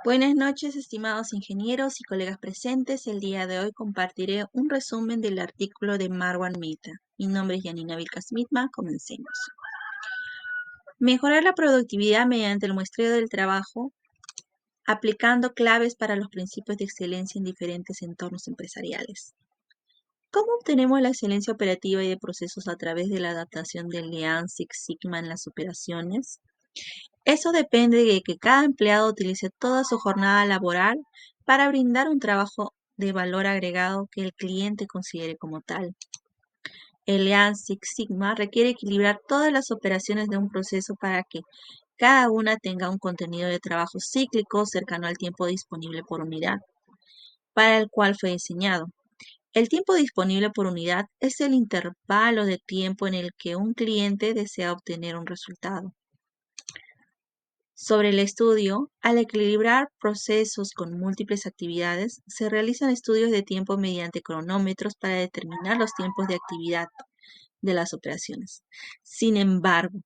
Buenas noches, estimados ingenieros y colegas presentes. El día de hoy compartiré un resumen del artículo de Marwan Mehta. Mi nombre es Yanina Vilcasmitma. Comencemos. Mejorar la productividad mediante el muestreo del trabajo, aplicando claves para los principios de excelencia en diferentes entornos empresariales. ¿Cómo obtenemos la excelencia operativa y de procesos a través de la adaptación del Lean Six Sigma en las operaciones? Eso depende de que cada empleado utilice toda su jornada laboral para brindar un trabajo de valor agregado que el cliente considere como tal. El Lean Six Sigma requiere equilibrar todas las operaciones de un proceso para que cada una tenga un contenido de trabajo cíclico cercano al tiempo disponible por unidad, para el cual fue diseñado. El tiempo disponible por unidad es el intervalo de tiempo en el que un cliente desea obtener un resultado. Sobre el estudio, al equilibrar procesos con múltiples actividades, se realizan estudios de tiempo mediante cronómetros para determinar los tiempos de actividad de las operaciones. Sin embargo,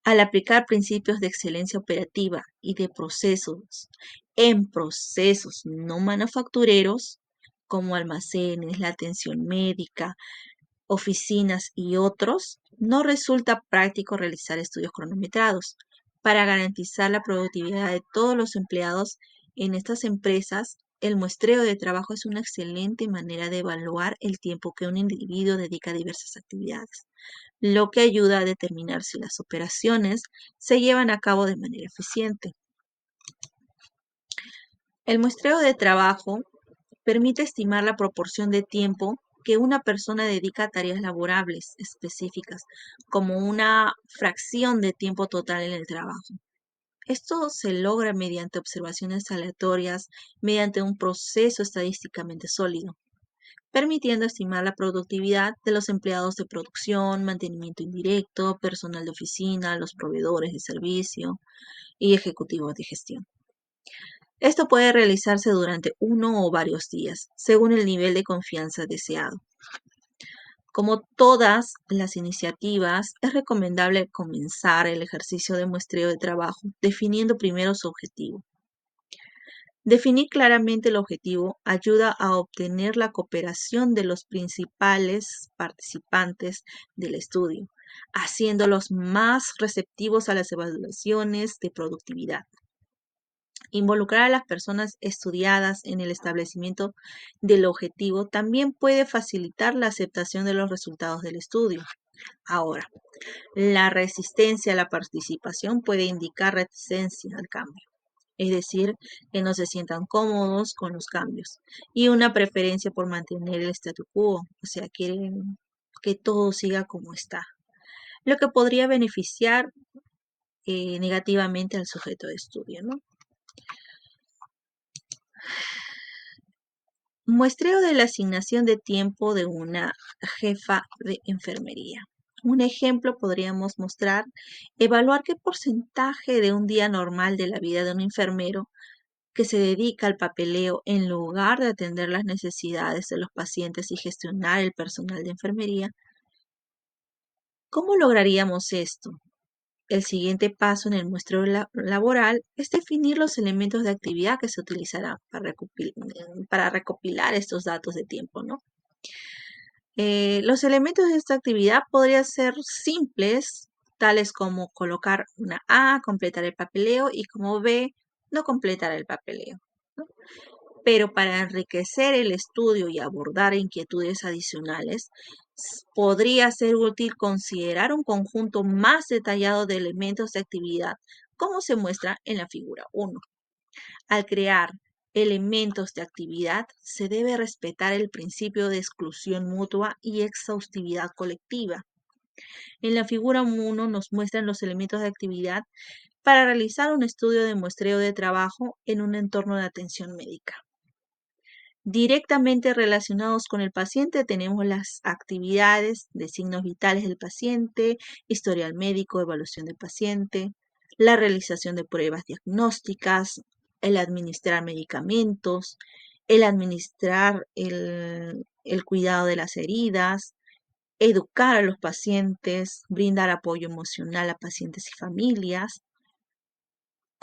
al aplicar principios de excelencia operativa y de procesos en procesos no manufactureros, como almacenes, la atención médica, oficinas y otros, no resulta práctico realizar estudios cronometrados. Para garantizar la productividad de todos los empleados en estas empresas, el muestreo de trabajo es una excelente manera de evaluar el tiempo que un individuo dedica a diversas actividades, lo que ayuda a determinar si las operaciones se llevan a cabo de manera eficiente. El muestreo de trabajo permite estimar la proporción de tiempo que una persona dedica a tareas laborables específicas, como una fracción de tiempo total en el trabajo. Esto se logra mediante observaciones aleatorias, mediante un proceso estadísticamente sólido, permitiendo estimar la productividad de los empleados de producción, mantenimiento indirecto, personal de oficina, los proveedores de servicio y ejecutivos de gestión. Esto puede realizarse durante uno o varios días, según el nivel de confianza deseado. Como todas las iniciativas, es recomendable comenzar el ejercicio de muestreo de trabajo definiendo primero su objetivo. Definir claramente el objetivo ayuda a obtener la cooperación de los principales participantes del estudio, haciéndolos más receptivos a las evaluaciones de productividad. Involucrar a las personas estudiadas en el establecimiento del objetivo también puede facilitar la aceptación de los resultados del estudio. Ahora, la resistencia a la participación puede indicar reticencia al cambio, es decir, que no se sientan cómodos con los cambios y una preferencia por mantener el statu quo, o sea, quieren que todo siga como está, lo que podría beneficiar negativamente al sujeto de estudio, ¿no? Muestreo de la asignación de tiempo de una jefa de enfermería. Un ejemplo podríamos mostrar, evaluar qué porcentaje de un día normal de la vida de un enfermero que se dedica al papeleo en lugar de atender las necesidades de los pacientes y gestionar el personal de enfermería. ¿Cómo lograríamos esto? El siguiente paso en el muestreo laboral es definir los elementos de actividad que se utilizarán para recopilar estos datos de tiempo, ¿no? Los elementos de esta actividad podrían ser simples, tales como colocar una A, completar el papeleo, y como B, no completar el papeleo, ¿no? Pero para enriquecer el estudio y abordar inquietudes adicionales, podría ser útil considerar un conjunto más detallado de elementos de actividad, como se muestra en la figura 1. Al crear elementos de actividad, se debe respetar el principio de exclusión mutua y exhaustividad colectiva. En la figura 1 nos muestran los elementos de actividad para realizar un estudio de muestreo de trabajo en un entorno de atención médica. Directamente relacionados con el paciente tenemos las actividades de signos vitales del paciente, historial médico, evaluación del paciente, la realización de pruebas diagnósticas, el administrar medicamentos, el administrar el cuidado de las heridas, educar a los pacientes, brindar apoyo emocional a pacientes y familias,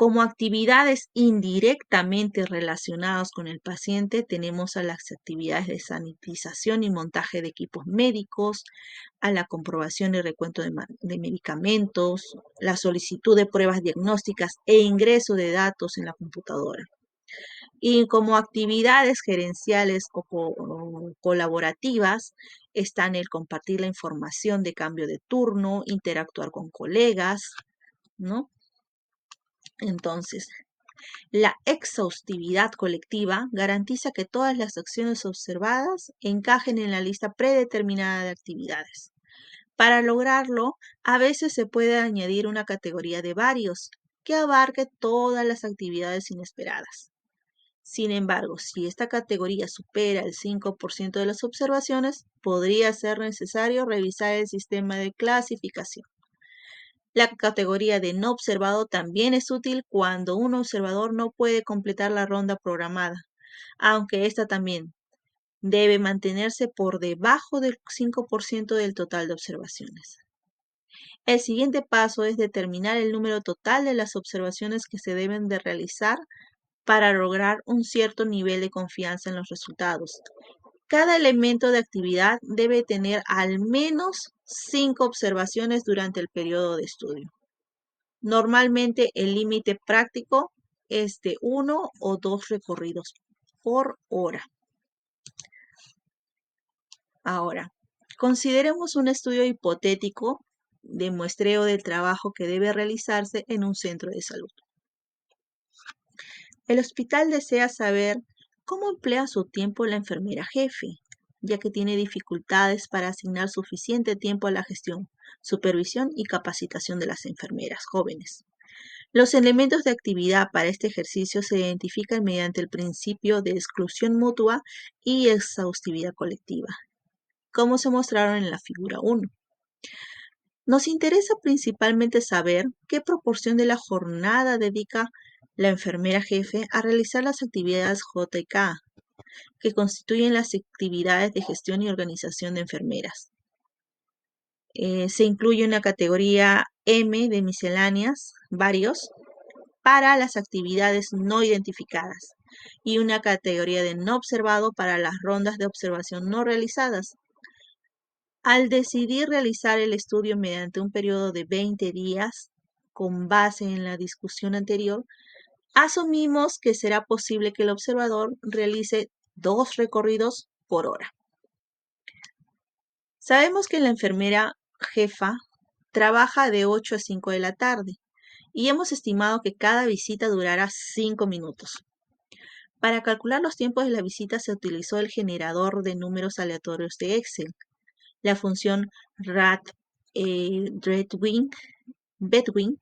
Como actividades indirectamente relacionadas con el paciente, tenemos a las actividades de sanitización y montaje de equipos médicos, a la comprobación y recuento de medicamentos, la solicitud de pruebas diagnósticas e ingreso de datos en la computadora. Y como actividades gerenciales o colaborativas están el compartir la información de cambio de turno, interactuar con colegas, ¿no? Entonces, la exhaustividad colectiva garantiza que todas las acciones observadas encajen en la lista predeterminada de actividades. Para lograrlo, a veces se puede añadir una categoría de varios que abarque todas las actividades inesperadas. Sin embargo, si esta categoría supera el 5% de las observaciones, podría ser necesario revisar el sistema de clasificación. La categoría de no observado también es útil cuando un observador no puede completar la ronda programada, aunque esta también debe mantenerse por debajo del 5% del total de observaciones. El siguiente paso es determinar el número total de las observaciones que se deben de realizar para lograr un cierto nivel de confianza en los resultados. Cada elemento de actividad debe tener al menos 5 observaciones durante el periodo de estudio. Normalmente el límite práctico es de 1 o 2 recorridos por hora. Ahora, consideremos un estudio hipotético de muestreo del trabajo que debe realizarse en un centro de salud. El hospital desea saber cómo emplea su tiempo la enfermera jefe, ya que tiene dificultades para asignar suficiente tiempo a la gestión, supervisión y capacitación de las enfermeras jóvenes. Los elementos de actividad para este ejercicio se identifican mediante el principio de exclusión mutua y exhaustividad colectiva, como se mostraron en la figura 1. Nos interesa principalmente saber qué proporción de la jornada dedica la enfermera jefe a realizar las actividades JK, que constituyen las actividades de gestión y organización de enfermeras. Se incluye una categoría M de misceláneas, varios, para las actividades no identificadas y una categoría de no observado para las rondas de observación no realizadas. Al decidir realizar el estudio mediante un periodo de 20 días, con base en la discusión anterior, asumimos que será posible que el observador realice 2 recorridos por hora. Sabemos que la enfermera jefa trabaja de 8 a 5 de la tarde y hemos estimado que cada visita durará 5 minutos. Para calcular los tiempos de la visita se utilizó el generador de números aleatorios de Excel. La función Bedwin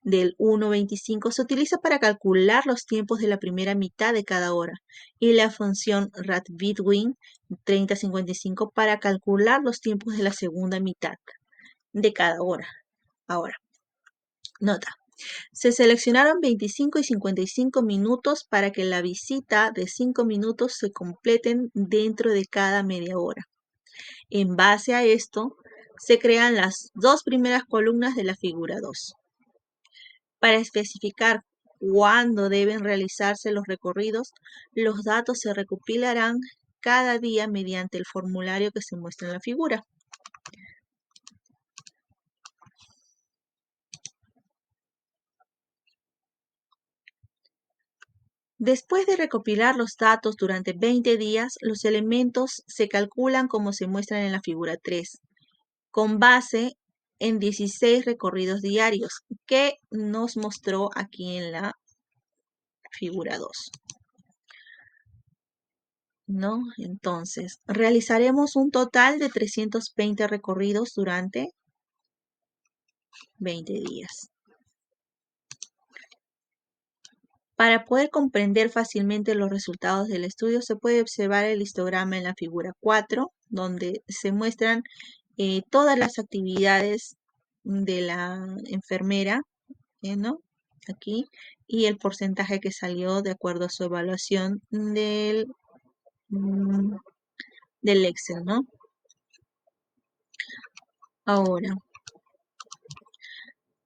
del 1.25 se utiliza para calcular los tiempos de la primera mitad de cada hora y la función RATBedwin 3055 para calcular los tiempos de la segunda mitad de cada hora. Ahora, nota. Se seleccionaron 25 y 55 minutos para que la visita de 5 minutos se completen dentro de cada media hora. En base a esto, se crean las 2 primeras columnas de la figura 2. Para especificar cuándo deben realizarse los recorridos, los datos se recopilarán cada día mediante el formulario que se muestra en la figura. Después de recopilar los datos durante 20 días, los elementos se calculan como se muestran en la figura 3, con base en 16 recorridos diarios, que nos mostró aquí en la figura 2. ¿No? Entonces, realizaremos un total de 320 recorridos durante 20 días. Para poder comprender fácilmente los resultados del estudio, se puede observar el histograma en la figura 4, donde se muestran todas las actividades de la enfermera, ¿no? Aquí, y el porcentaje que salió de acuerdo a su evaluación del Excel, ¿no? Ahora,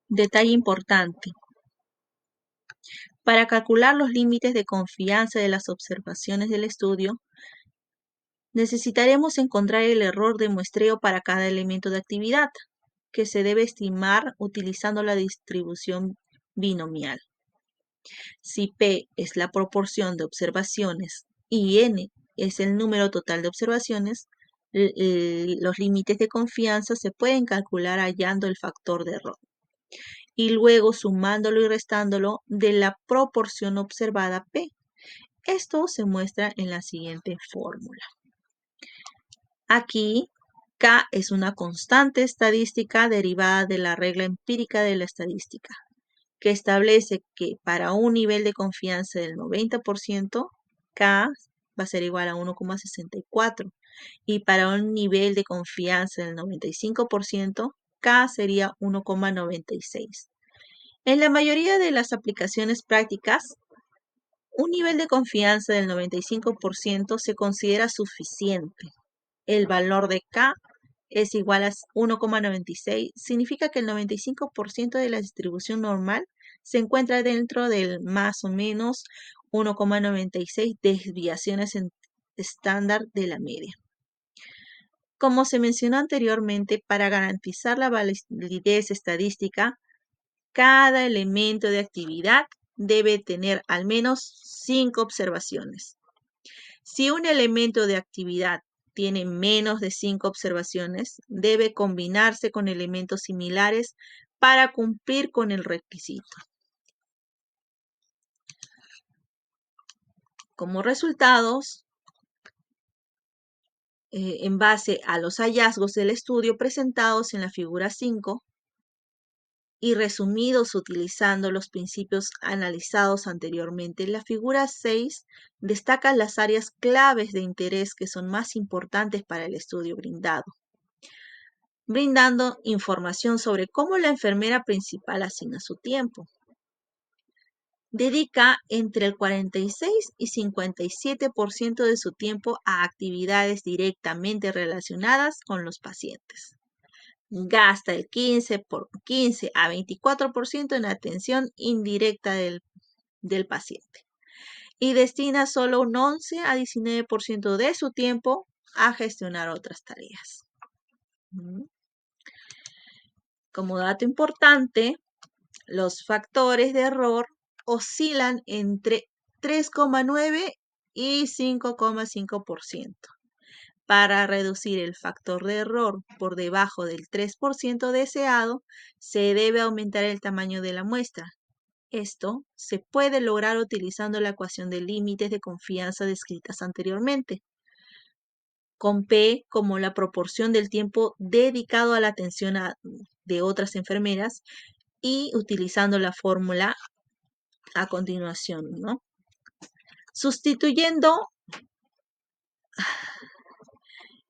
detalle importante. Para calcular los límites de confianza de las observaciones del estudio, necesitaremos encontrar el error de muestreo para cada elemento de actividad, que se debe estimar utilizando la distribución binomial. Si P es la proporción de observaciones y N es el número total de observaciones, los límites de confianza se pueden calcular hallando el factor de error y luego sumándolo y restándolo de la proporción observada P. Esto se muestra en la siguiente fórmula. Aquí, K es una constante estadística derivada de la regla empírica de la estadística, que establece que para un nivel de confianza del 90%, K va a ser igual a 1,64 y para un nivel de confianza del 95%, K sería 1,96. En la mayoría de las aplicaciones prácticas, un nivel de confianza del 95% se considera suficiente. El valor de K es igual a 1,96, significa que el 95% de la distribución normal se encuentra dentro del más o menos 1,96 desviaciones estándar de la media. Como se mencionó anteriormente, para garantizar la validez estadística, cada elemento de actividad debe tener al menos 5 observaciones. Si un elemento de actividad tiene menos de 5 observaciones, debe combinarse con elementos similares para cumplir con el requisito. Como resultados, en base a los hallazgos del estudio presentados en la figura 5 y resumidos utilizando los principios analizados anteriormente, la figura 6 destaca las áreas claves de interés que son más importantes para el estudio brindando información sobre cómo la enfermera principal asigna su tiempo. Dedica entre el 46 y 57% de su tiempo a actividades directamente relacionadas con los pacientes. Gasta el 15 a 24% en atención indirecta del paciente. Y destina solo un 11 a 19% de su tiempo a gestionar otras tareas. Como dato importante, los factores de error oscilan entre 3,9 y 5,5%. Para reducir el factor de error por debajo del 3% deseado, se debe aumentar el tamaño de la muestra. Esto se puede lograr utilizando la ecuación de límites de confianza descritas anteriormente, con P como la proporción del tiempo dedicado a la atención de otras enfermeras y utilizando la fórmula a continuación, ¿no? Sustituyendo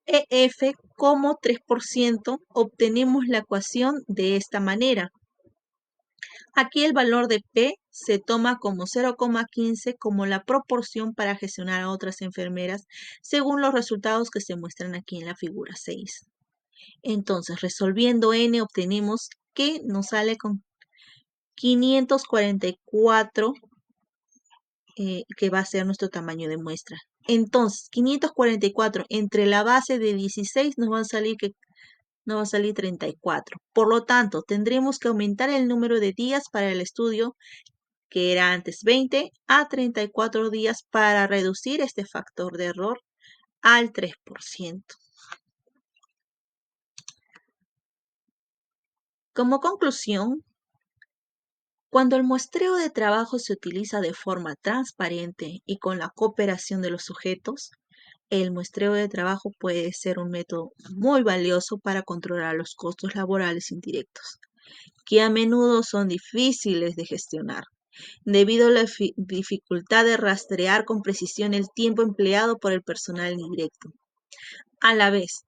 EF como 3%, obtenemos la ecuación de esta manera. Aquí el valor de P se toma como 0,15 como la proporción para gestionar a otras enfermeras según los resultados que se muestran aquí en la figura 6. Entonces, resolviendo N, obtenemos que nos sale con 544, que va a ser nuestro tamaño de muestra. Entonces, 544 entre la base de 16 nos va a salir 34. Por lo tanto, tendremos que aumentar el número de días para el estudio, que era antes 20, a 34 días para reducir este factor de error al 3%. Como conclusión, cuando el muestreo de trabajo se utiliza de forma transparente y con la cooperación de los sujetos, el muestreo de trabajo puede ser un método muy valioso para controlar los costos laborales indirectos, que a menudo son difíciles de gestionar, debido a la dificultad de rastrear con precisión el tiempo empleado por el personal indirecto. A la vez,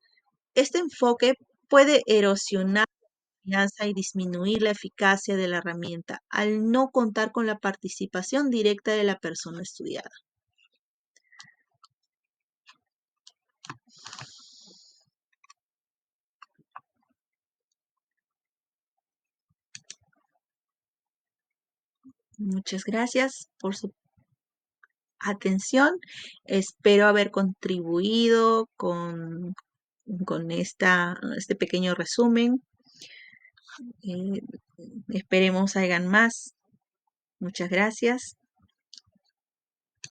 este enfoque puede erosionar y disminuir la eficacia de la herramienta al no contar con la participación directa de la persona estudiada. Muchas gracias por su atención. Espero haber contribuido con este pequeño resumen. Eh, esperemos hagan más. Muchas gracias.